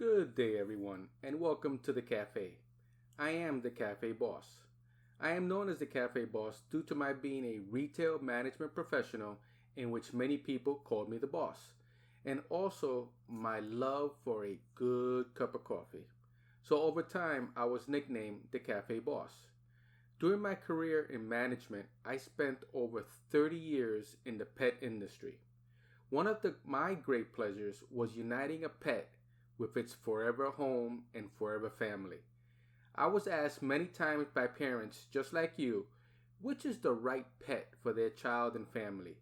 Good day, everyone, and welcome to the Cafe. I am the Cafe Boss. I am known as the Cafe Boss due to my being a retail management professional in which many people called me the boss, and also my love for a good cup of coffee. So over time, I was nicknamed the Cafe Boss. During my career in management, I spent over 30 years in the pet industry. One of my great pleasures was uniting a pet with its forever home and forever family. I was asked many times by parents just like you, which is the right pet for their child and family.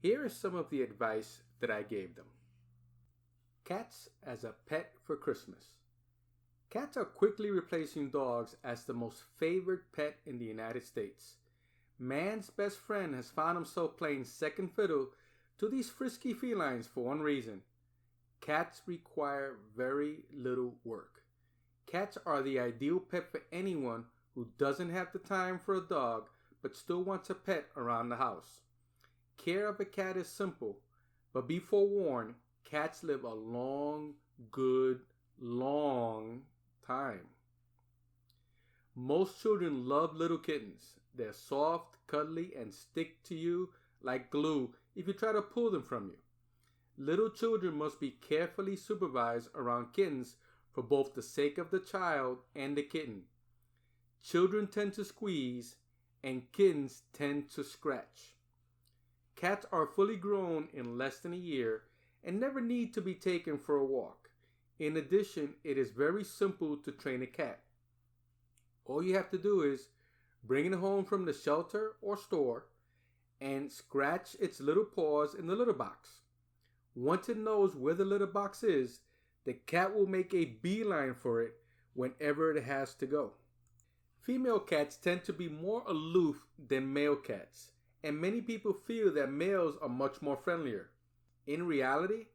Here is some of the advice that I gave them. Cats as a pet for Christmas. Cats are quickly replacing dogs as the most favored pet in the United States. Man's best friend has found himself playing second fiddle to these frisky felines for one reason. Cats require very little work. Cats are the ideal pet for anyone who doesn't have the time for a dog but still wants a pet around the house. Care of a cat is simple, but be forewarned, cats live a long time. Most children love little kittens. They're soft, cuddly, and stick to you like glue if you try to pull them from you. Little children must be carefully supervised around kittens for both the sake of the child and the kitten. Children tend to squeeze and kittens tend to scratch. Cats are fully grown in less than a year and never need to be taken for a walk. In addition, it is very simple to train a cat. All you have to do is bring it home from the shelter or store and scratch its little paws in the litter box. Once it knows where the litter box is, the cat will make a beeline for it whenever it has to go. Female cats tend to be more aloof than male cats, and many people feel that males are much more friendlier. In reality,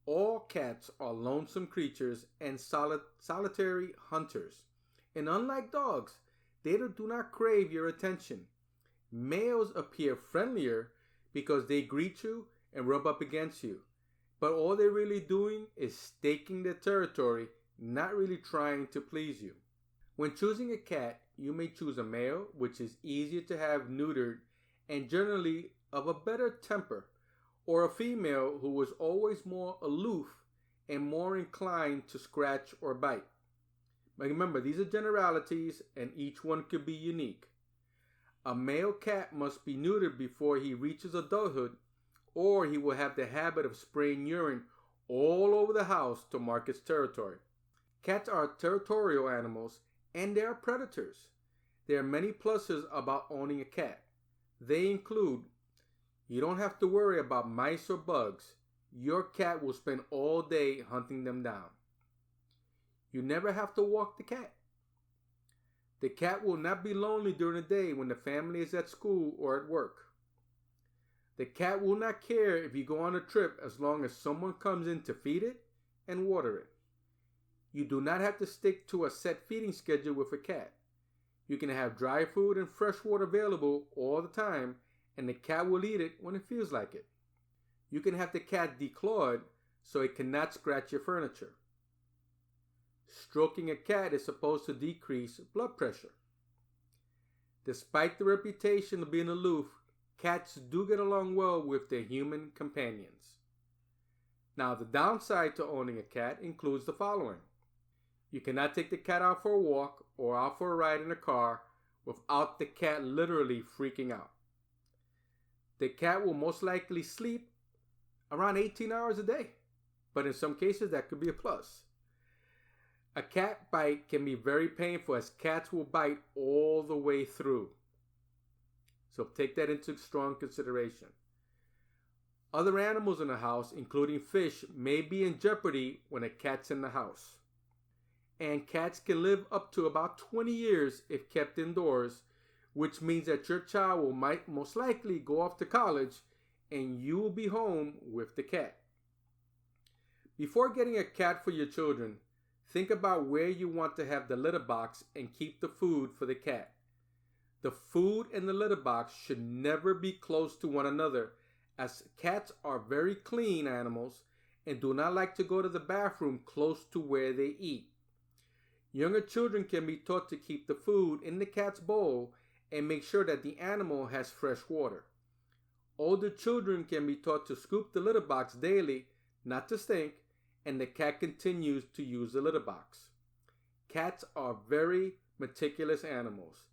all cats are lonesome creatures and solitary hunters. And unlike dogs, they do not crave your attention. Males appear friendlier because they greet you and rub up against you. But all they're really doing is staking their territory, not really trying to please you. When choosing a cat, you may choose a male, which is easier to have neutered and generally of a better temper, or a female who is always more aloof and more inclined to scratch or bite. But remember, these are generalities and each one could be unique. A male cat must be neutered before he reaches adulthood, or he will have the habit of spraying urine all over the house to mark its territory. Cats are territorial animals and they are predators. There are many pluses about owning a cat. They include, you don't have to worry about mice or bugs. Your cat will spend all day hunting them down. You never have to walk the cat. The cat will not be lonely during the day when the family is at school or at work. The cat will not care if you go on a trip as long as someone comes in to feed it and water it. You do not have to stick to a set feeding schedule with a cat. You can have dry food and fresh water available all the time, and the cat will eat it when it feels like it. You can have the cat declawed so it cannot scratch your furniture. Stroking a cat is supposed to decrease blood pressure. Despite the reputation of being aloof, cats do get along well with their human companions. Now, the downside to owning a cat includes the following. You cannot take the cat out for a walk or out for a ride in a car without the cat literally freaking out. The cat will most likely sleep around 18 hours a day, but in some cases that could be a plus. A cat bite can be very painful as cats will bite all the way through. So take that into strong consideration. Other animals in the house, including fish, may be in jeopardy when a cat's in the house. And cats can live up to about 20 years if kept indoors, which means that your child might most likely go off to college and you will be home with the cat. Before getting a cat for your children, think about where you want to have the litter box and keep the food for the cat. The food and the litter box should never be close to one another, as cats are very clean animals and do not like to go to the bathroom close to where they eat. Younger children can be taught to keep the food in the cat's bowl and make sure that the animal has fresh water. Older children can be taught to scoop the litter box daily, not to stink, and the cat continues to use the litter box. Cats are very meticulous animals.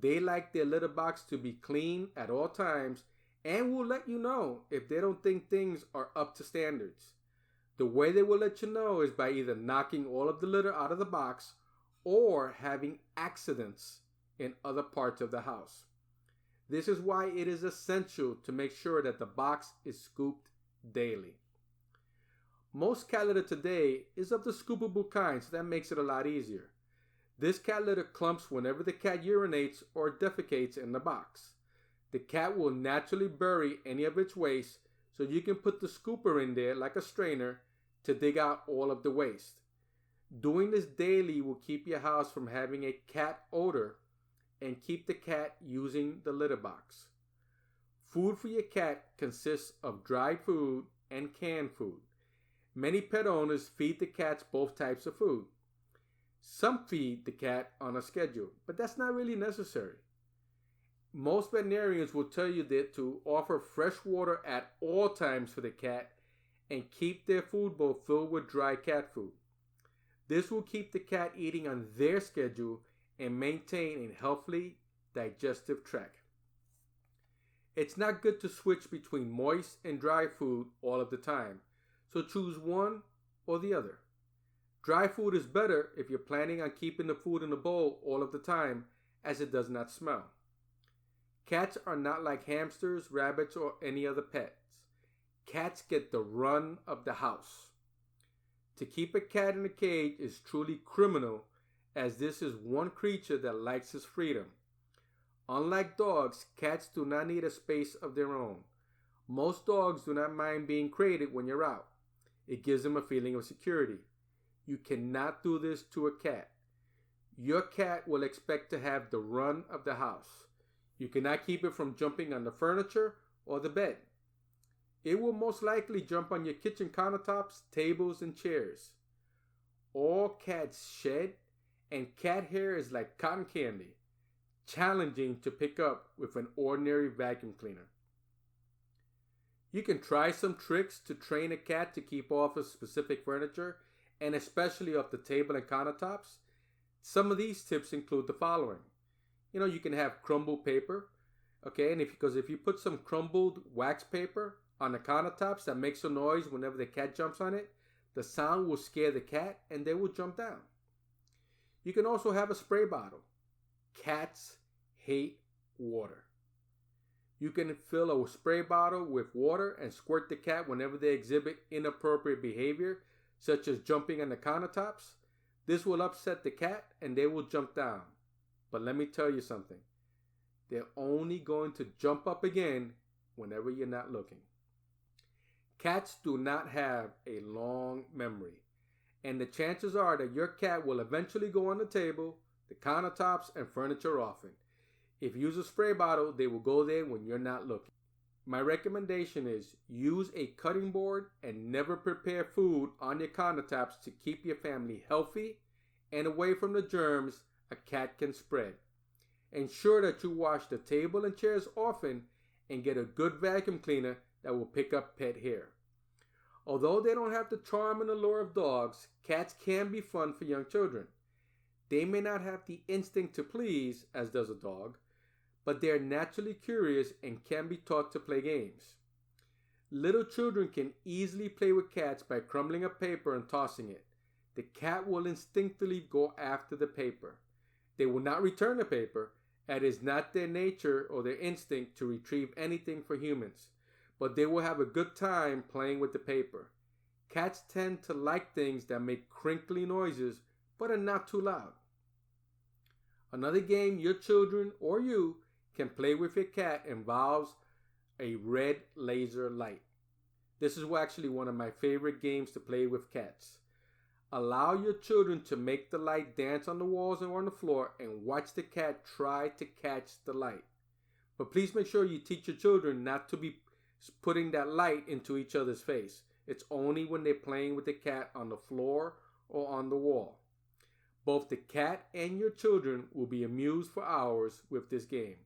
They like their litter box to be clean at all times and will let you know if they don't think things are up to standards. The way they will let you know is by either knocking all of the litter out of the box or having accidents in other parts of the house. This is why it is essential to make sure that the box is scooped daily. Most cat litter today is of the scoopable kind, so that makes it a lot easier. This cat litter clumps whenever the cat urinates or defecates in the box. The cat will naturally bury any of its waste, so you can put the scooper in there like a strainer to dig out all of the waste. Doing this daily will keep your house from having a cat odor and keep the cat using the litter box. Food for your cat consists of dried food and canned food. Many pet owners feed the cats both types of food. Some feed the cat on a schedule, but that's not really necessary. Most veterinarians will tell you that to offer fresh water at all times for the cat and keep their food bowl filled with dry cat food. This will keep the cat eating on their schedule and maintain a healthy digestive tract. It's not good to switch between moist and dry food all of the time, so choose one or the other. Dry food is better if you're planning on keeping the food in the bowl all of the time, as it does not smell. Cats are not like hamsters, rabbits, or any other pets. Cats get the run of the house. To keep a cat in a cage is truly criminal, as this is one creature that likes his freedom. Unlike dogs, cats do not need a space of their own. Most dogs do not mind being crated when you're out. It gives them a feeling of security. You cannot do this to a cat. Your cat will expect to have the run of the house. You cannot keep it from jumping on the furniture or the bed. It will most likely jump on your kitchen countertops, tables, and chairs. All cats shed, and cat hair is like cotton candy, challenging to pick up with an ordinary vacuum cleaner. You can try some tricks to train a cat to keep off of specific furniture, and especially off the table and countertops. Some of these tips include the following. You can have crumbled paper, okay? And because if you put some crumbled wax paper on the countertops that makes a noise whenever the cat jumps on it, the sound will scare the cat and they will jump down. You can also have a spray bottle. Cats hate water. You can fill a spray bottle with water and squirt the cat whenever they exhibit inappropriate behavior, such as jumping on the countertops. This will upset the cat and they will jump down. But let me tell you something. They're only going to jump up again whenever you're not looking. Cats do not have a long memory, and the chances are that your cat will eventually go on the table, the countertops, and furniture often. If you use a spray bottle, they will go there when you're not looking. My recommendation is use a cutting board and never prepare food on your countertops to keep your family healthy and away from the germs a cat can spread. Ensure that you wash the table and chairs often and get a good vacuum cleaner that will pick up pet hair. Although they don't have the charm and allure of dogs, cats can be fun for young children. They may not have the instinct to please, as does a dog, but they are naturally curious and can be taught to play games. Little children can easily play with cats by crumbling up paper and tossing it. The cat will instinctively go after the paper. They will not return the paper, as it is not their nature or their instinct to retrieve anything for humans, but they will have a good time playing with the paper. Cats tend to like things that make crinkly noises but are not too loud. Another game your children or you can play with your cat involves a red laser light. This is actually one of my favorite games to play with cats. Allow your children to make the light dance on the walls or on the floor and watch the cat try to catch the light. But please make sure you teach your children not to be putting that light into each other's face. It's only when they're playing with the cat on the floor or on the wall. Both the cat and your children will be amused for hours with this game.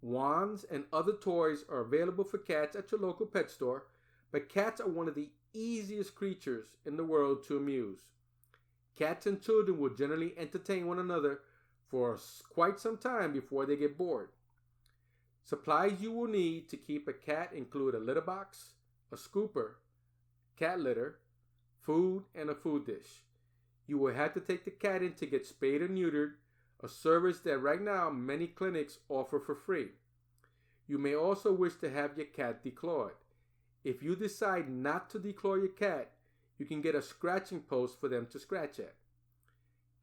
Wands and other toys are available for cats at your local pet store, but cats are one of the easiest creatures in the world to amuse. Cats and children will generally entertain one another for quite some time before they get bored. Supplies you will need to keep a cat include a litter box, a scooper, cat litter, food, and a food dish. You will have to take the cat in to get spayed or neutered, a service that right now many clinics offer for free. You may also wish to have your cat declawed. If you decide not to declaw your cat, you can get a scratching post for them to scratch at.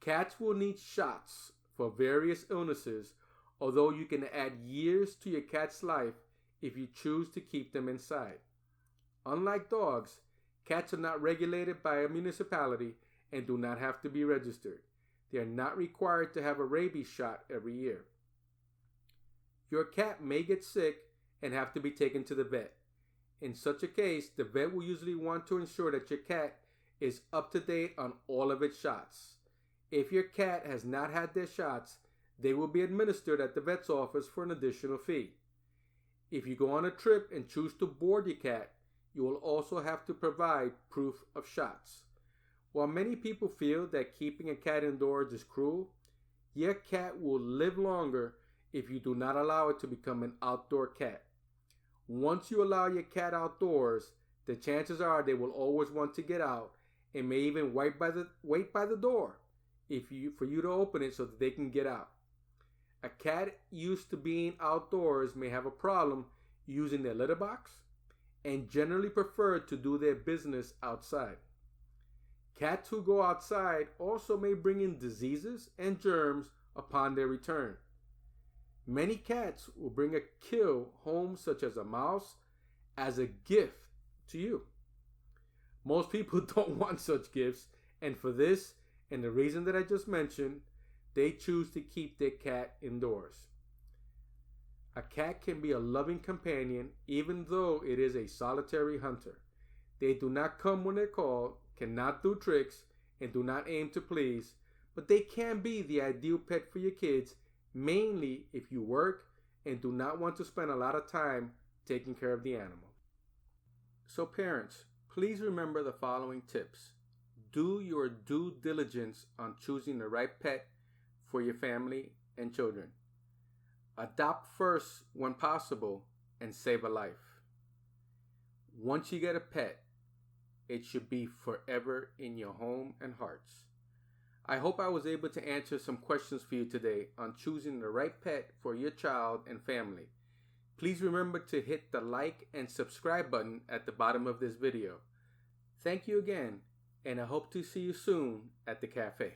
Cats will need shots for various illnesses, although you can add years to your cat's life if you choose to keep them inside. Unlike dogs, cats are not regulated by a municipality and do not have to be registered. They are not required to have a rabies shot every year. Your cat may get sick and have to be taken to the vet. In such a case, the vet will usually want to ensure that your cat is up to date on all of its shots. If your cat has not had their shots, they will be administered at the vet's office for an additional fee. If you go on a trip and choose to board your cat, you will also have to provide proof of shots. While many people feel that keeping a cat indoors is cruel, your cat will live longer if you do not allow it to become an outdoor cat. Once you allow your cat outdoors, the chances are they will always want to get out and may even wait by the door for you to open it so that they can get out. A cat used to being outdoors may have a problem using their litter box and generally prefer to do their business outside. Cats who go outside also may bring in diseases and germs upon their return. Many cats will bring a kill home, such as a mouse, as a gift to you. Most people don't want such gifts, and for this and the reason that I just mentioned, they choose to keep their cat indoors. A cat can be a loving companion even though it is a solitary hunter. They do not come when they're called, cannot do tricks, and do not aim to please, but they can be the ideal pet for your kids, mainly if you work and do not want to spend a lot of time taking care of the animal. So parents, please remember the following tips. Do your due diligence on choosing the right pet for your family and children. Adopt first when possible and save a life. Once you get a pet, it should be forever in your home and hearts. I hope I was able to answer some questions for you today on choosing the right pet for your child and family. Please remember to hit the like and subscribe button at the bottom of this video. Thank you again, and I hope to see you soon at the cafe.